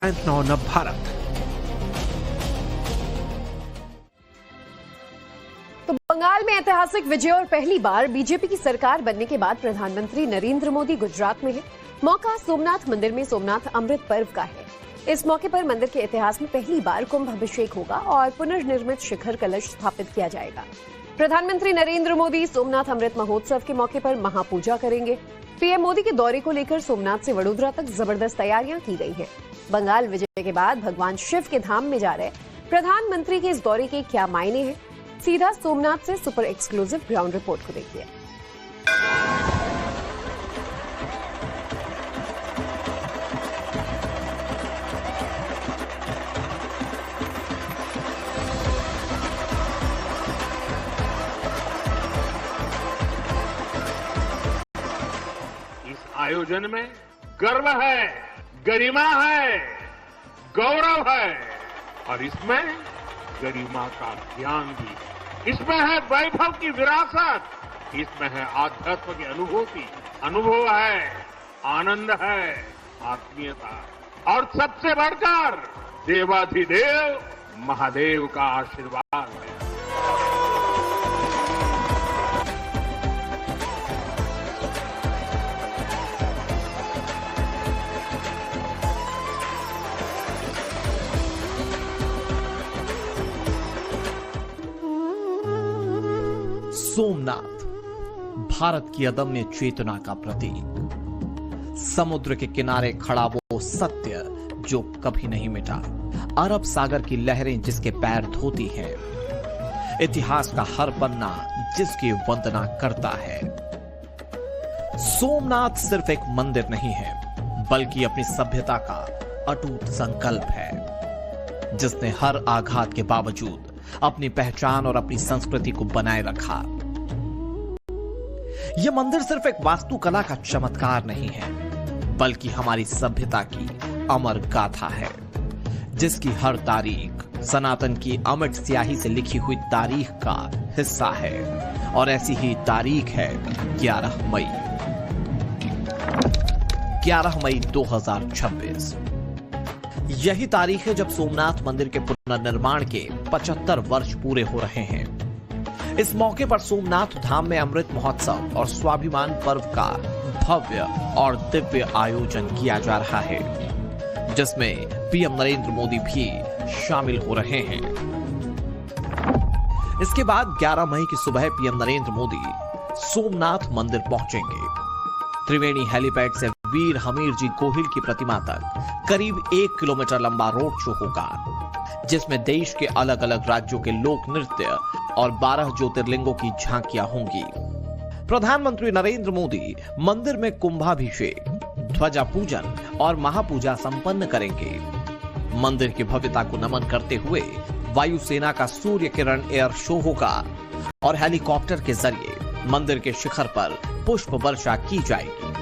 9 भारत। तो बंगाल में ऐतिहासिक विजय और पहली बार बीजेपी की सरकार बनने के बाद प्रधानमंत्री नरेंद्र मोदी गुजरात में है। मौका सोमनाथ मंदिर में सोमनाथ अमृत पर्व का है। इस मौके पर मंदिर के इतिहास में पहली बार कुंभ अभिषेक होगा और पुनर्निर्मित शिखर कलश स्थापित किया जाएगा। प्रधानमंत्री नरेंद्र मोदी सोमनाथ अमृत महोत्सव के मौके पर महापूजा करेंगे। पीएम मोदी के दौरे को लेकर सोमनाथ से वडोदरा तक जबरदस्त तैयारियां की गई हैं। बंगाल विजय के बाद भगवान शिव के धाम में जा रहे प्रधानमंत्री के इस दौरे के क्या मायने हैं, सीधा सोमनाथ से सुपर एक्सक्लूसिव ग्राउंड रिपोर्ट को देखिए। इस आयोजन में गर्व है, गरिमा है, गौरव है और इसमें गरिमा का ज्ञान भी, इसमें है वैभव की विरासत, इसमें है आध्यात्म की अनुभूति, अनुभव है, आनंद है, आत्मीयता और सबसे बढ़कर देवाधिदेव महादेव का आशीर्वाद है। सोमनाथ भारत की अदम्य चेतना का प्रतीक, समुद्र के किनारे खड़ा वो सत्य जो कभी नहीं मिटा, अरब सागर की लहरें जिसके पैर धोती हैं, इतिहास का हर पन्ना जिसकी वंदना करता है। सोमनाथ सिर्फ एक मंदिर नहीं है, बल्कि अपनी सभ्यता का अटूट संकल्प है, जिसने हर आघात के बावजूद अपनी पहचान और अपनी संस्कृति को बनाए रखा। यह मंदिर सिर्फ एक वास्तुकला का चमत्कार नहीं है, बल्कि हमारी सभ्यता की अमर गाथा है, जिसकी हर तारीख सनातन की अमिट स्याही से लिखी हुई तारीख का हिस्सा है। और ऐसी ही तारीख है 11 मई 2026। यही तारीख है जब सोमनाथ मंदिर के पुनर्निर्माण के 75 वर्ष पूरे हो रहे हैं। इस मौके पर सोमनाथ धाम में अमृत महोत्सव और स्वाभिमान पर्व का भव्य और दिव्य आयोजन किया जा रहा है, जिसमें पीएम नरेंद्र मोदी भी शामिल हो रहे हैं। इसके बाद 11 मई की सुबह पीएम नरेंद्र मोदी सोमनाथ मंदिर पहुंचेंगे। त्रिवेणी हेलीपैड से वीर हमीर जी गोहिल की प्रतिमा तक करीब 1 किलोमीटर लंबा रोड शो होगा, जिसमें देश के अलग अलग राज्यों के लोक नृत्य और 12 ज्योतिर्लिंगों की झांकियां होंगी। प्रधानमंत्री नरेंद्र मोदी मंदिर में कुंभाभिषेक, ध्वजा पूजन और महापूजा संपन्न करेंगे। मंदिर की भव्यता को नमन करते हुए वायुसेना का सूर्य किरण एयर शो होगा और हेलीकॉप्टर के जरिए मंदिर के शिखर पर पुष्प वर्षा की जाएगी।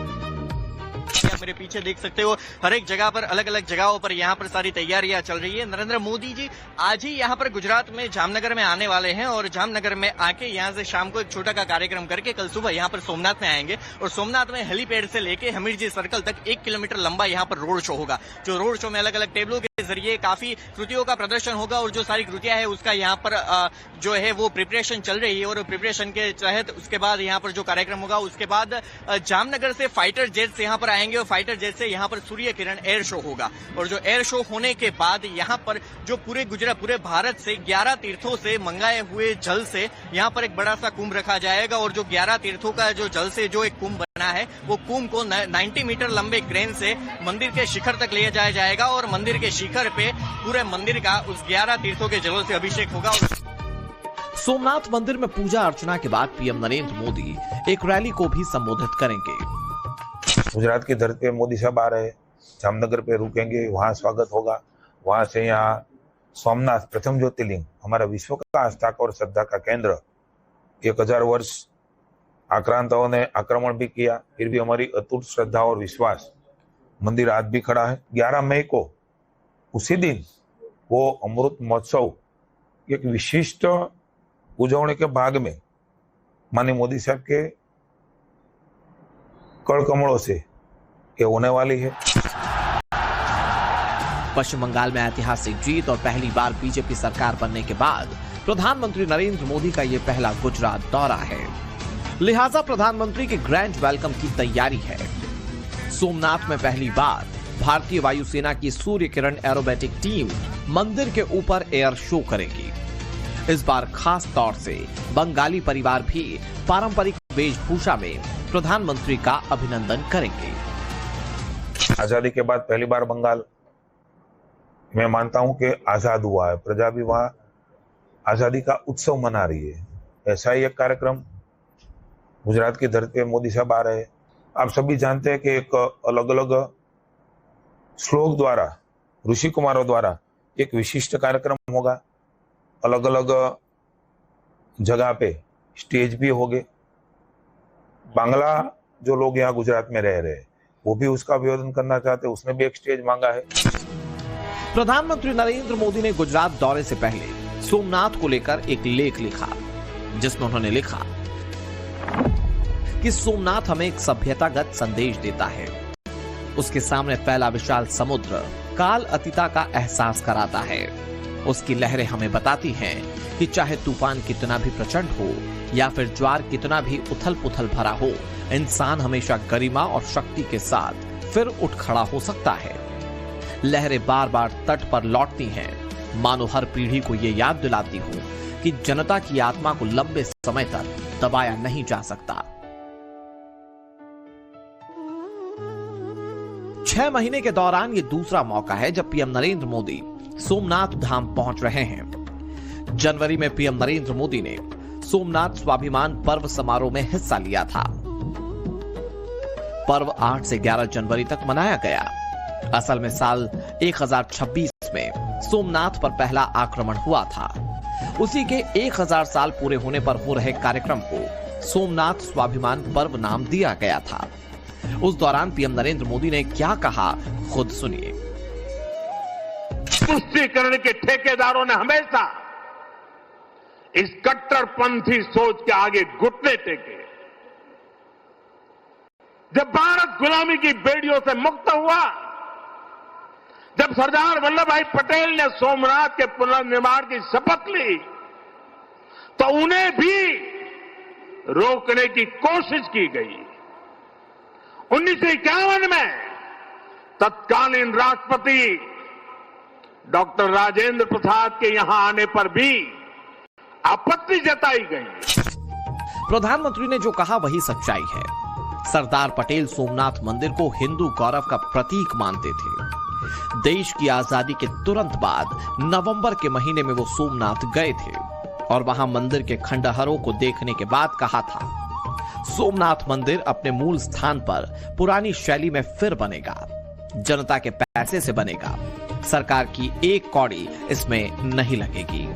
आप मेरे पीछे देख सकते हो, हर एक जगह पर अलग अलग जगहों पर यहाँ पर सारी तैयारियां चल रही है। नरेंद्र मोदी जी आज ही यहाँ पर गुजरात में जामनगर में आने वाले हैं और जामनगर में आके यहाँ से शाम को एक छोटा का कार्यक्रम करके कल सुबह यहाँ पर सोमनाथ में आएंगे और सोमनाथ में हेलीपैड से लेके हमीर जी सर्कल तक 1 किलोमीटर लंबा यहाँ पर रोड शो होगा। जो रोड शो में अलग अलग टेबलों के जरिए काफी कृतियों का प्रदर्शन होगा और जो सारी कृतियां है उसका यहाँ पर जो है वो प्रिपरेशन चल रही है और प्रिपरेशन के तहत उसके बाद यहाँ पर जो कार्यक्रम होगा उसके बाद जामनगर से फाइटर जेट्स यहाँ पर आएंगे और फाइटर जेट से यहाँ पर सूर्य किरण एयर शो होगा। और जो एयर शो होने के बाद यहाँ पर जो पूरे भारत से 11 तीर्थों से मंगाए हुए जल से यहाँ पर एक बड़ा सा कुंभ रखा जाएगा और जो 11 तीर्थों का जो जल से जो एक कुंभ बना है वो कुंभ को 90 मीटर लंबे क्रेन से मंदिर के शिखर तक ले जाया जाएगा और मंदिर के शिखर पे पूरे मंदिर का उस 11 तीर्थों के जलों से अभिषेक होगा। सोमनाथ मंदिर में पूजा अर्चना के बाद पीएम नरेंद्र मोदी एक रैली को भी संबोधित करेंगे। गुजरात की धरती पे मोदी साहब आ रहे हैं, जामनगर पे रुकेंगे, वहाँ स्वागत होगा। वहाँ से यहाँ सोमनाथ प्रथम ज्योतिर्लिंग, हमारा विश्व का आस्था का और श्रद्धा का केंद्र, 1000 वर्ष आक्रांताओं ने आक्रमण भी किया, फिर भी हमारी अतूट श्रद्धा और विश्वास, मंदिर आज भी खड़ा है। 11 मई को उसी दिन वो अमृत महोत्सव एक विशिष्ट उजवणी के भाग में माननीय मोदी साहब के कड़ कमलों से ये होने वाली है। पश्चिम बंगाल में ऐतिहासिक जीत और पहली बार बीजेपी सरकार बनने के बाद प्रधानमंत्री नरेंद्र मोदी का यह पहला गुजरात दौरा है। लिहाजा प्रधानमंत्री के ग्रैंड वेलकम की तैयारी है। सोमनाथ में पहली बार भारतीय वायुसेना की सूर्य किरण एरोबेटिक टीम मंदिर के ऊपर एयर शो करेगी। इस बार खास तौर से बंगाली परिवार भी पारंपरिक वेशभूषा में प्रधानमंत्री का अभिनंदन करेंगे। आजादी के बाद पहली बार बंगाल, मैं मानता हूं कि आजाद हुआ है, प्रजा भी वहां आजादी का उत्सव मना रही है। ऐसा ही एक कार्यक्रम गुजरात की धरती पे मोदी साहब आ रहे हैं। आप सभी जानते हैं कि एक अलग अलग श्लोक द्वारा, ऋषि कुमारों द्वारा एक विशिष्ट कार्यक्रम होगा। अलग अलग जगह पे स्टेज भी होंगे। बांग्ला जो लोग यहाँ गुजरात में रह रहे हैं वो भी उसका अभिवादन करना चाहते हैं, उसने भी एक स्टेज मांगा है। प्रधानमंत्री नरेंद्र मोदी ने गुजरात दौरे से पहले सोमनाथ को लेकर एक लेख लिखा, जिसमें उन्होंने लिखा कि सोमनाथ हमें एक सभ्यतागत संदेश देता है। उसके सामने फैला विशाल समुद्र काल अतीता का एहसास कराता है। उसकी लहरें हमें बताती हैं कि चाहे तूफान कितना भी प्रचंड हो या फिर ज्वार कितना भी उथल पुथल भरा हो, इंसान हमेशा गरिमा और शक्ति के साथ फिर उठ खड़ा हो सकता है। लहरें बार बार तट पर लौटती हैं, मानो हर पीढ़ी को यह याद दिलाती हो कि जनता की आत्मा को लंबे समय तक दबाया नहीं जा सकता। 6 महीने के दौरान ये दूसरा मौका है जब पीएम नरेंद्र मोदी सोमनाथ धाम पहुंच रहे हैं। जनवरी में पीएम नरेंद्र मोदी ने सोमनाथ स्वाभिमान पर्व समारोह में हिस्सा लिया था। पर्व 8 से 11 जनवरी तक मनाया गया। असल में साल 1026 में सोमनाथ पर पहला आक्रमण हुआ था। उसी के 1000 साल पूरे होने पर हो रहे कार्यक्रम को सोमनाथ स्वाभिमान पर्व नाम दिया गया था। उस दौरान पीएम नरेंद्र मोदी ने क्या कहा, खुद सुनिए। तुष्टीकरण के ठेकेदारों ने हमेशा इस कट्टरपंथी सोच के आगे घुटने टेके। जब भारत गुलामी की बेड़ियों से मुक्त हुआ, जब सरदार वल्लभ भाई पटेल ने सोमनाथ के पुनर्निर्माण की शपथ ली, तो उन्हें भी रोकने की कोशिश की गई। 1951 में तत्कालीन राष्ट्रपति डॉक्टर राजेंद्र प्रसाद के यहां आने पर भी आपत्ति जताई गई। प्रधानमंत्री ने जो कहा वही सच्चाई है। सरदार पटेल सोमनाथ मंदिर को हिंदू गौरव का प्रतीक मानते थे। देश की आजादी के तुरंत बाद नवंबर के महीने में वो सोमनाथ गए थे और वहां मंदिर के खंडहरों को देखने के बाद कहा था, सोमनाथ मंदिर अपने मूल स्थान पर पुरानी शैली में फिर बनेगा, जनता के पैसे से बनेगा, सरकार की एक कौड़ी इसमें नहीं लगेगी।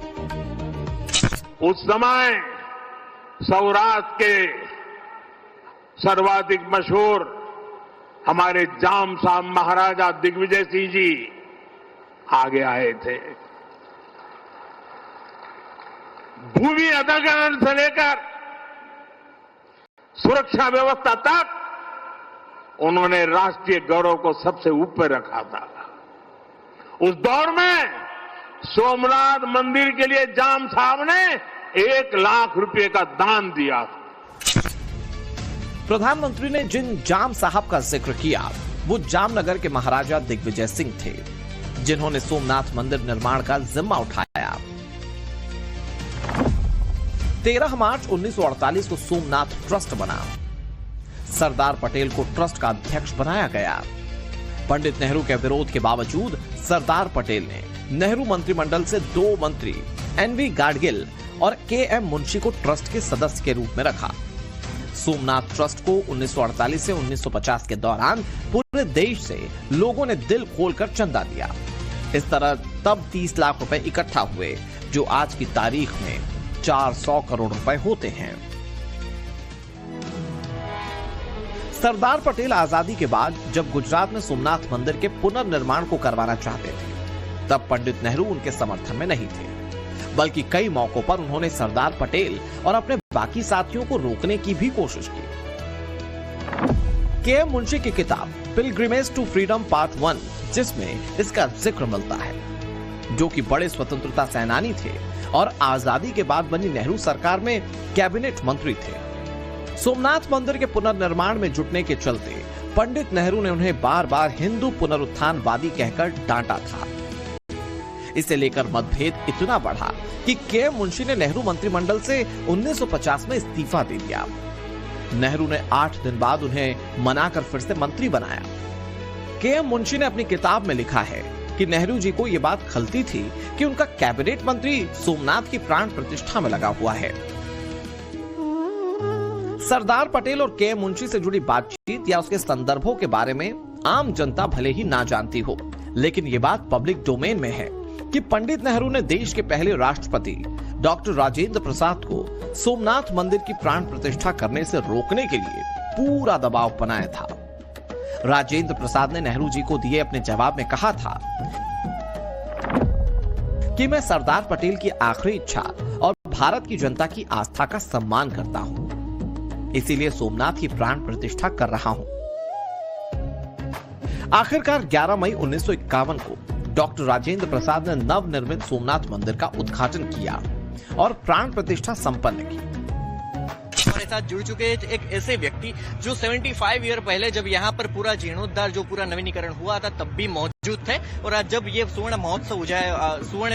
उस समय सौराष्ट्र के सर्वाधिक मशहूर हमारे जाम साहब महाराजा दिग्विजय सिंह जी आगे आए थे। भूमि अधिग्रहण से लेकर सुरक्षा व्यवस्था तक उन्होंने राष्ट्रीय गौरव को सबसे ऊपर रखा था। उस दौर में सोमनाथ मंदिर के लिए जाम साहब ने 1 लाख रुपए का दान दिया। प्रधानमंत्री ने जिन जाम साहब का जिक्र किया वो जामनगर के महाराजा दिग्विजय सिंह थे, जिन्होंने सोमनाथ मंदिर निर्माण का जिम्मा उठाया। 13 मार्च 1948 को सोमनाथ ट्रस्ट बना। सरदार पटेल को ट्रस्ट का अध्यक्ष बनाया गया। पंडित नेहरू के विरोध के बावजूद सरदार पटेल ने नेहरू मंत्रिमंडल से 2 मंत्री एनवी गाडगिल और केएम मुंशी को ट्रस्ट के सदस्य के रूप में रखा। सोमनाथ ट्रस्ट को 1948 से 1950 के दौरान पूरे देश से लोगों ने दिल खोलकर चंदा दिया। इस तरह तब 30 लाख रुपए इकट्ठा हुए, जो आज की तारीख में 400 करोड़ रुपए होते हैं। सरदार पटेल आजादी के बाद जब गुजरात में सोमनाथ मंदिर के पुनर्निर्माण को करवाना चाहते थे, तब पंडित नेहरू उनके समर्थन में नहीं थे, बल्कि कई मौकों पर उन्होंने सरदार पटेल और अपने बाकी साथियों को रोकने की भी कोशिश की। केएम मुंशी की किताब पिलग्रिमेज टू फ्रीडम पार्ट 1 जिसमें इसका जिक्र मिलता है, जो कि बड़े स्वतंत्रता सेनानी थे और आजादी के बाद बनी नेहरू सरकार में कैबिनेट मंत्री थे। सोमनाथ मंदिर के पुनर्निर्माण में जुटने के चलते पंडित नेहरू ने उन्हें बार बार हिंदू पुनरुत्थानवादी कहकर डांटा था। इसे लेकर मतभेद इतना बढ़ा कि के मुंशी ने नेहरू मंत्रिमंडल से 1950 में इस्तीफा दे दिया। नेहरू ने 8 दिन बाद उन्हें मनाकर फिर से मंत्री बनाया। के मुंशी ने अपनी किताब में लिखा है कि नेहरू जी को यह बात खलती थी कि उनका कैबिनेट मंत्री सोमनाथ की प्राण प्रतिष्ठा में लगा हुआ है। सरदार पटेल और के मुंशी से जुड़ी बातचीत या उसके संदर्भों के बारे में आम जनता भले ही ना जानती हो, लेकिन ये बात पब्लिक डोमेन में है कि पंडित नेहरू ने देश के पहले राष्ट्रपति डॉक्टर राजेंद्र प्रसाद को सोमनाथ मंदिर की प्राण प्रतिष्ठा करने से रोकने के लिए पूरा दबाव बनाया था। राजेंद्र प्रसाद ने नेहरू जी को दिए अपने जवाब में कहा था कि मैं सरदार पटेल की आखिरी इच्छा और भारत की जनता की आस्था का सम्मान करता हूं, इसीलिए सोमनाथ की प्राण प्रतिष्ठा कर रहा हूं। आखिरकार 11 मई 1951 को डॉक्टर राजेंद्र प्रसाद ने नवनिर्मित सोमनाथ मंदिर का उद्घाटन किया और प्राण प्रतिष्ठा संपन्न की। हमारे साथ जुड़ चुके एक ऐसे व्यक्ति जो 75 ईयर पहले जब यहाँ पर पूरा जीर्णोद्धार जो पूरा नवीनीकरण हुआ था तब भी मौजूद थे, और आज जब ये स्वर्ण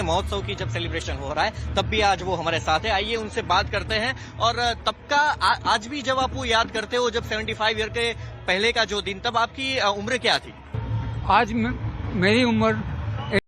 महोत्सव की जब सेलिब्रेशन हो रहा है तब भी आज वो हमारे साथ है। आइए उनसे बात करते हैं। और तब का आज भी जब आप वो याद करते हो, जब 75 ईयर के पहले का जो दिन, तब आपकी उम्र क्या थी? आज मेरी उम्र